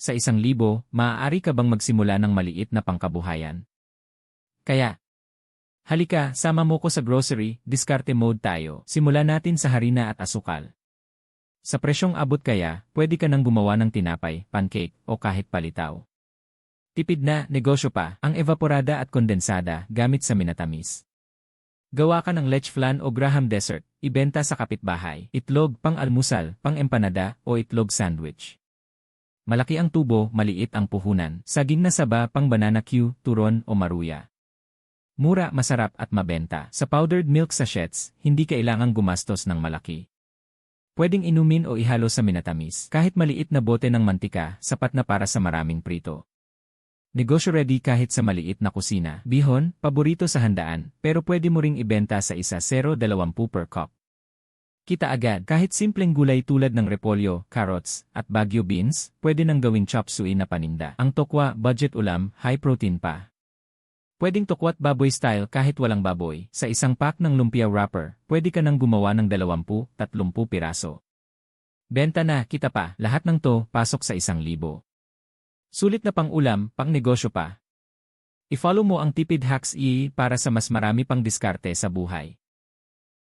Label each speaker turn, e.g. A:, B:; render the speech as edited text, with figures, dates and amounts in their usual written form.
A: Sa 1,000, maaari ka bang magsimula ng maliit na pangkabuhayan? Kaya, halika, sama mo ko sa grocery, diskarte mode tayo. Simulan natin sa harina at asukal. Sa presyong abot kaya, pwede ka nang gumawa ng tinapay, pancake, o kahit palitaw. Tipid na, negosyo pa, ang evaporada at kondensada gamit sa minatamis. Gawa ka ng lech flan o graham dessert, ibenta sa kapitbahay, itlog, pang-almusal, pang-empanada, o itlog sandwich. Malaki ang tubo, maliit ang puhunan, saging na saba, pang-banana Q, turon o maruya. Mura, masarap at mabenta. Sa powdered milk sachets, hindi kailangang gumastos ng malaki. Pwedeng inumin o ihalo sa minatamis. Kahit maliit na bote ng mantika, sapat na para sa maraming prito. Negosyo ready kahit sa maliit na kusina. Bihon, paborito sa handaan, pero pwede mo ring ibenta sa 1.20 per cup. Kita agad, kahit simpleng gulay tulad ng repolyo, carrots, at Baguio beans, pwede nang gawing chop suey na paninda. Ang tokwa, budget ulam, high protein pa. Pwedeng tokwat baboy style kahit walang baboy. Sa isang pack ng lumpia wrapper, pwede ka nang gumawa ng 20-30 piraso. Benta na, kita pa, lahat ng to, pasok sa 1,000. Sulit na pang-ulam, pang-negosyo pa. I-follow mo ang Tipid Hacks para sa mas marami pang diskarte sa buhay.